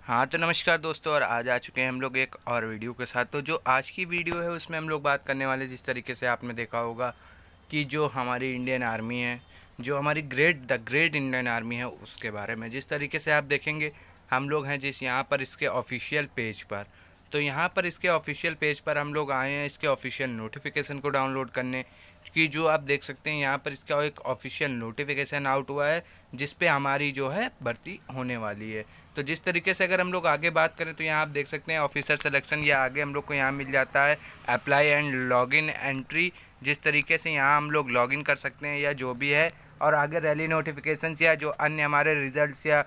हाँ तो नमस्कार दोस्तों, और आज आ चुके हैं हम लोग एक और वीडियो के साथ। तो जो आज की वीडियो है उसमें हम लोग बात करने वाले, जिस तरीके से आपने देखा होगा कि जो हमारी इंडियन आर्मी है, जो हमारी द ग्रेट इंडियन आर्मी है, उसके बारे में। जिस तरीके से आप देखेंगे हम लोग हैं जिस यहाँ पर इसके ऑफिशियल पेज पर, तो यहाँ पर इसके ऑफिशियल पेज पर हम लोग आए हैं इसके ऑफिशियल नोटिफिकेशन को डाउनलोड करने की। जो आप देख सकते हैं यहाँ पर इसका एक ऑफिशियल नोटिफिकेशन आउट हुआ है जिस पे हमारी जो है भर्ती होने वाली है। तो जिस तरीके से अगर हम लोग आगे बात करें तो यहाँ आप देख सकते हैं ऑफिसर सिलेक्शन, या आगे हम लोग को यहाँ मिल जाता है अप्लाई एंड लॉगिन एंट्री। जिस तरीके से यहाँ हम लोग लॉगिन कर सकते हैं या जो भी है, और आगे रैली नोटिफिकेशन या जो अन्य हमारे रिजल्ट्स या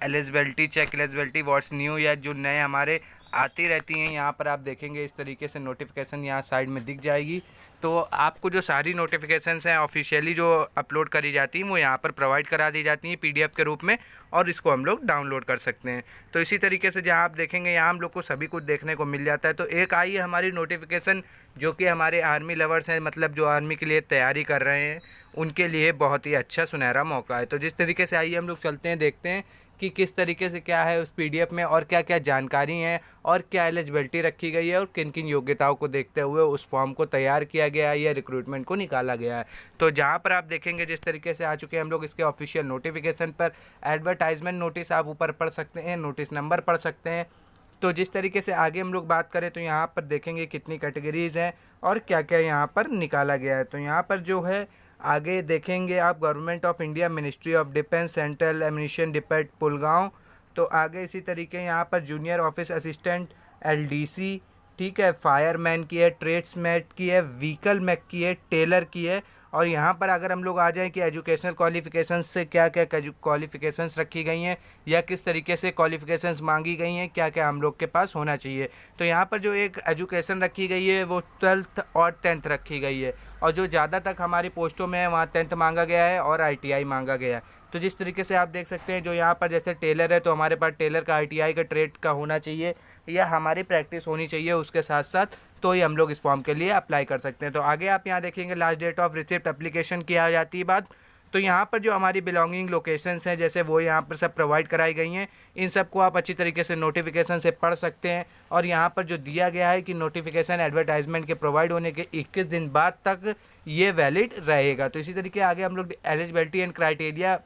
eligibility check, eligibility what's new, या जो नए हमारे आती रहती हैं, यहाँ पर आप देखेंगे इस तरीके से नोटिफिकेशन यहाँ साइड में दिख जाएगी। तो आपको जो सारी नोटिफिकेशंस हैं ऑफिशियली जो अपलोड करी जाती हैं वो यहाँ पर प्रोवाइड करा दी जाती हैं पीडीएफ के रूप में, और इसको हम लोग डाउनलोड कर सकते हैं। तो इसी तरीके से जहाँ आप देखेंगे यहाँ हम लोग को सभी कुछ देखने को मिल जाता है। तो एक आई है हमारी नोटिफिकेशन जो कि हमारे आर्मी लवर्स हैं, मतलब जो आर्मी के लिए तैयारी कर रहे हैं, उनके लिए बहुत ही अच्छा सुनहरा मौका है। तो जिस तरीके से आइए हम लोग चलते हैं, देखते हैं कि किस तरीके से क्या है उस पीडीएफ में, और क्या क्या जानकारी है, और क्या एलिजिबिलिटी रखी गई है, और किन किन योग्यताओं को देखते हुए उस फॉर्म को तैयार किया गया है या रिक्रूटमेंट को निकाला गया है। तो जहाँ पर आप देखेंगे जिस तरीके से आ चुके हैं हम लोग इसके ऑफिशियल नोटिफिकेशन पर। एडवर्टाइजमेंट नोटिस आप ऊपर पढ़ सकते हैं, नोटिस नंबर पढ़ सकते हैं। तो जिस तरीके से आगे हम लोग बात करें तो यहाँ पर देखेंगे कितनी कैटेगरीज हैं और क्या क्या यहाँ पर निकाला गया है। तो यहाँ पर जो है आगे देखेंगे आप, government of India, ministry of defence, central ammunition depot Pulgaon. तो आगे इसी तरीके यहाँ पर जूनियर ऑफिस असिस्टेंट एलडीसी, ठीक है, फायरमैन की है, ट्रेड्समैन की है, व्हीकल मैक की है, टेलर की है। और यहाँ पर अगर हम लोग आ जाएं कि एजुकेशनल क्वालिफिकेशंस से क्या क्या क्वालिफिकेशंस रखी गई हैं या किस तरीके से क्वालिफिकेशंस मांगी गई हैं, क्या क्या हम लोग के पास होना चाहिए। तो यहाँ पर जो एक एजुकेशन रखी गई है वो 12th और 10th रखी गई है, और जो ज़्यादा तक हमारी पोस्टों में है वहाँ 10th मांगा गया है और आईटीआई मांगा गया है। तो जिस तरीके से आप देख सकते हैं जो यहाँ पर जैसे टेलर है तो हमारे पास टेलर का आईटीआई का ट्रेड का होना चाहिए या हमारी प्रैक्टिस होनी चाहिए उसके साथ साथ, तो ही हम लोग इस फॉर्म के लिए अप्लाई कर सकते हैं। तो आगे आप यहाँ देखेंगे last date of receipt application की आ जाती है बात। तो यहाँ पर जो हमारी बिलोंगिंग लोकेशंस हैं जैसे वो यहाँ पर सब प्रोवाइड कराई गई हैं, इन सब को आप अच्छी तरीके से नोटिफिकेशन से पढ़ सकते हैं। और यहाँ पर जो दिया गया है कि नोटिफिकेशन एडवर्टाइजमेंट के प्रोवाइड होने के 21 दिन बाद तक ये वैलिड रहेगा। तो इसी तरीके आगे हम लोग eligibility and criteria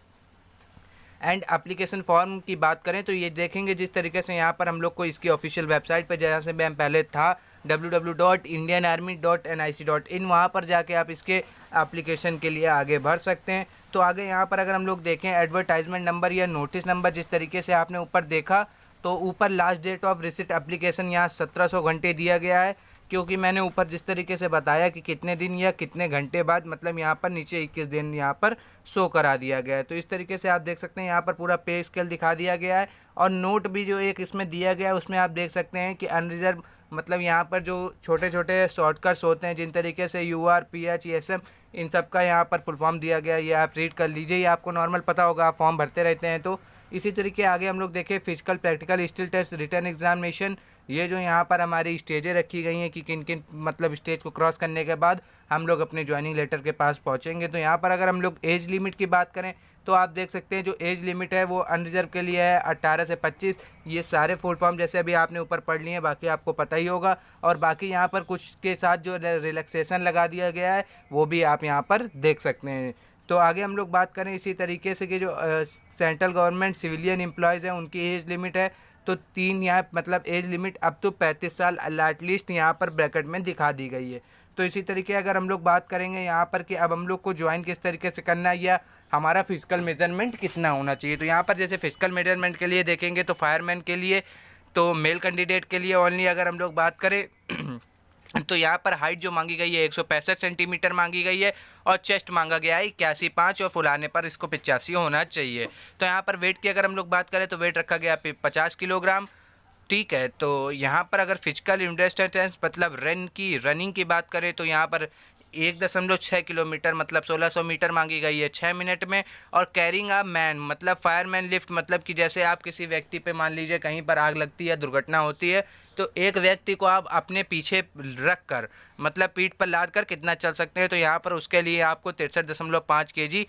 and application form की बात करें तो ये देखेंगे जिस तरीके से यहाँ पर हम लोग को इसकी ऑफिशियल वेबसाइट पर, जैसे मैं पहले था www.indianarmy.nic.in, वहाँ पर जाके आप इसके एप्लीकेशन के लिए आगे बढ़ सकते हैं। तो आगे यहाँ पर अगर हम लोग देखें एडवर्टाइजमेंट नंबर या नोटिस नंबर, जिस तरीके से आपने ऊपर देखा तो ऊपर last date of receipt application यहाँ 1700 घंटे दिया गया है, क्योंकि मैंने ऊपर जिस तरीके से बताया कि कितने दिन या कितने घंटे बाद, मतलब यहाँ पर नीचे 21 दिन यहाँ पर शो करा दिया गया है। तो इस तरीके से आप देख सकते हैं यहाँ पर पूरा पे स्केल दिखा दिया गया है, और नोट भी जो एक इसमें दिया गया है उसमें आप देख सकते हैं कि अनरिजर्व, मतलब यहाँ पर जो छोटे छोटे शॉर्टकट्स होते हैं जिन तरीके से UR PH ESM, इन सब का यहाँ पर फुल फॉर्म दिया गया है, ये आप रीड कर लीजिए, ये आपको नॉर्मल पता होगा, आप फॉर्म भरते रहते हैं। तो इसी तरीके आगे हम लोग देखें physical, practical, skill test, written examination, ये जो यहाँ पर हमारी स्टेजें रखी गई हैं कि किन किन मतलब स्टेज को क्रॉस करने के बाद हम लोग अपने ज्वाइनिंग लेटर के पास पहुँचेंगे। तो यहाँ पर अगर हम लोग एज लिमिट की बात करें तो आप देख सकते हैं जो एज लिमिट है वो अनरिजर्व के लिए है 18 से 25। ये सारे फुल फॉर्म जैसे अभी आपने ऊपर पढ़ लिए हैं, बाकी आपको पता ही होगा। और बाकी यहाँ पर कुछ के साथ जो रिलैक्सेशन लगा दिया गया है वो भी आप यहाँ पर देख सकते हैं। तो आगे हम लोग बात करें इसी तरीके से कि जो सेंट्रल गवर्नमेंट सिविलियन एम्प्लॉयज़ हैं उनकी एज लिमिट है तो 3, यहाँ मतलब एज लिमिट अब तो 35 साल एटलीस्ट यहाँ पर ब्रैकेट में दिखा दी गई है। तो इसी तरीके अगर हम लोग बात करेंगे यहाँ पर कि अब हम लोग को ज्वाइन किस तरीके से करना है या हमारा फिजिकल मेजरमेंट कितना होना चाहिए, तो यहाँ पर जैसे फिजिकल मेजरमेंट के लिए देखेंगे तो फायरमैन के लिए, तो मेल कैंडिडेट के लिए ओनली अगर हम लोग बात करें तो यहाँ पर हाइट जो मांगी गई है 165 सेंटीमीटर मांगी गई है, और चेस्ट मांगा गया है 81.5, और फुलाने पर इसको 85 होना चाहिए। तो यहाँ पर वेट की अगर हम लोग बात करें तो वेट रखा गया 50 किलोग्राम, ठीक है। तो यहाँ पर अगर फिजिकल इंडस्ट्रेंस मतलब रनिंग की बात करें तो यहाँ पर 1.6 किलोमीटर मतलब 1600 मीटर मांगी गई है 6 मिनट में। और कैरिंग अ मैन मतलब फायरमैन लिफ्ट, मतलब कि जैसे आप किसी व्यक्ति पे मान लीजिए कहीं पर आग लगती है, दुर्घटना होती है, तो एक व्यक्ति को आप अपने पीछे रख कर मतलब पीठ पर लाद कर कितना चल सकते हैं। तो यहाँ पर उसके लिए आपको 63.5 kg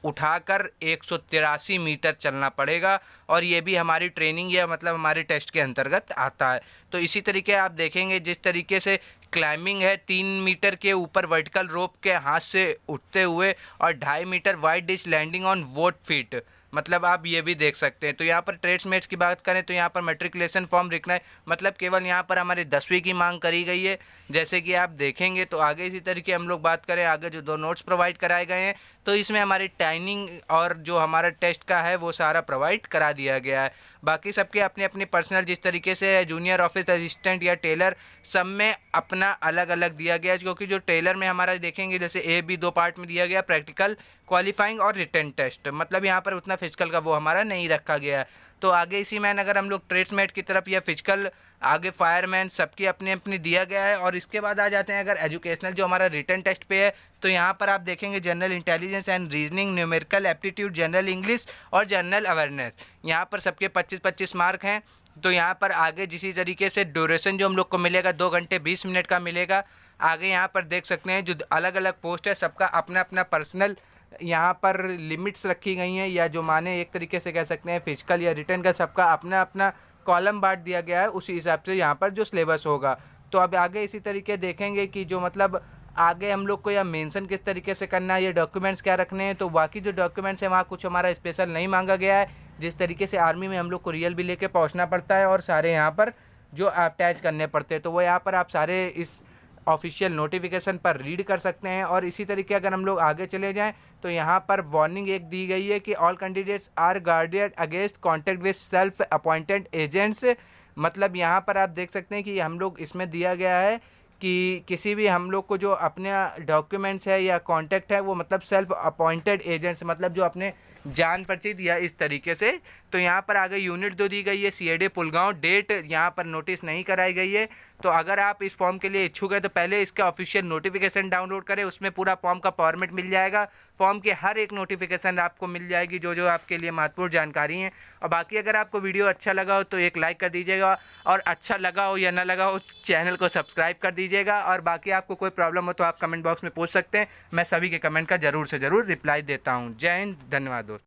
उठाकर 183 मीटर चलना पड़ेगा, और ये भी हमारी ट्रेनिंग या मतलब हमारे टेस्ट के अंतर्गत आता है। तो इसी तरीके आप देखेंगे जिस तरीके से क्लाइंबिंग है 3 मीटर के ऊपर वर्टिकल रोप के हाथ से उठते हुए, और 2.5 metre wide ditch landing on both feet, मतलब आप ये भी देख सकते हैं। तो यहाँ पर ट्रेड्समेट्स की बात करें तो यहाँ पर मैट्रिकुलेशन फॉर्म लिखना है, मतलब केवल यहाँ पर हमारी 10वीं की मांग करी गई है, जैसे कि आप देखेंगे। तो आगे इसी तरीके हम लोग बात करें, आगे जो 2 नोट्स प्रोवाइड कराए गए हैं, तो इसमें हमारी टाइमिंग और जो हमारा टेस्ट का है वो सारा प्रोवाइड करा दिया गया है। बाकी सबके अपने अपने पर्सनल जिस तरीके से जूनियर ऑफिस असिस्टेंट या टेलर, सब में अपना अलग अलग दिया गया है, क्योंकि जो टेलर में हमारा देखेंगे जैसे ए बी 2 पार्ट में दिया गया, प्रैक्टिकल, क्वालिफाइंग और रिटन टेस्ट, मतलब यहाँ पर उतना फिजिकल का वो हमारा नहीं रखा गया है। तो आगे इसी में अगर हम लोग ट्रेड्समेट की तरफ या फिजिकल, आगे फायरमैन, सबकी अपने अपनी दिया गया है। और इसके बाद आ जाते हैं अगर एजुकेशनल जो हमारा रिटन टेस्ट पे है, तो यहाँ पर आप देखेंगे general intelligence and reasoning, numerical aptitude, general English और जनरल अवेयरनेस, यहाँ पर सबके 25-25 मार्क हैं। तो यहाँ पर आगे जिसी तरीके से ड्यूरेशन जो हम लोग को मिलेगा 2 घंटे 20 मिनट का मिलेगा। आगे यहाँ पर देख सकते हैं जो अलग अलग पोस्ट है सबका अपना अपना पर्सनल यहाँ पर लिमिट्स रखी गई हैं, या जो माने एक तरीके से कह सकते हैं फिजिकल या रिटन का सबका अपना अपना कॉलम बांट दिया गया है, उसी हिसाब से यहाँ पर जो सिलेबस होगा। तो अब आगे इसी तरीके देखेंगे कि जो मतलब आगे हम लोग को यह मेंशन किस तरीके से करना है, ये डॉक्यूमेंट्स क्या रखने हैं। तो बाकी जो डॉक्यूमेंट्स हैं वहाँ कुछ हमारा स्पेशल नहीं मांगा गया है, जिस तरीके से आर्मी में हम लोग को रियल भी लेके पहुँचना पड़ता है और सारे यहाँ पर जो अटैच करने पड़ते हैं, तो वो यहाँ पर आप सारे इस ऑफिशियल नोटिफिकेशन पर रीड कर सकते हैं। और इसी तरीके अगर हम लोग आगे चले जाएं तो यहाँ पर वार्निंग एक दी गई है कि all candidates are guarded against contact with self appointed agents, मतलब यहाँ पर आप देख सकते हैं कि हम लोग इसमें दिया गया है कि किसी भी हम लोग को जो अपने डॉक्यूमेंट्स है या कॉन्टैक्ट है वो मतलब सेल्फ अपॉइंटेड एजेंट्स, मतलब जो अपने जान परिचित या इस तरीके से। तो यहाँ पर आगे यूनिट 2 दी गई है CAD पुलगांव, डेट यहाँ पर नोटिस नहीं कराई गई है। तो अगर आप इस फॉर्म के लिए इच्छुक है तो पहले इसका ऑफिशियल नोटिफिकेशन डाउनलोड करें, उसमें पूरा फॉर्म का फॉर्मेट मिल जाएगा, फॉर्म की हर एक नोटिफिकेशन आपको मिल जाएगी जो जो आपके लिए महत्वपूर्ण जानकारी हैं। और बाकी अगर आपको वीडियो अच्छा लगा हो तो एक लाइक कर दीजिएगा, और अच्छा लगा हो या ना लगा हो चैनल को सब्सक्राइब कर दीजिएगा। और बाकी आपको कोई प्रॉब्लम हो तो आप कमेंट बॉक्स में पूछ सकते हैं, मैं सभी के कमेंट का ज़रूर से ज़रूर रिप्लाई देता हूँ। जय हिंद, धन्यवाद दोस्तों।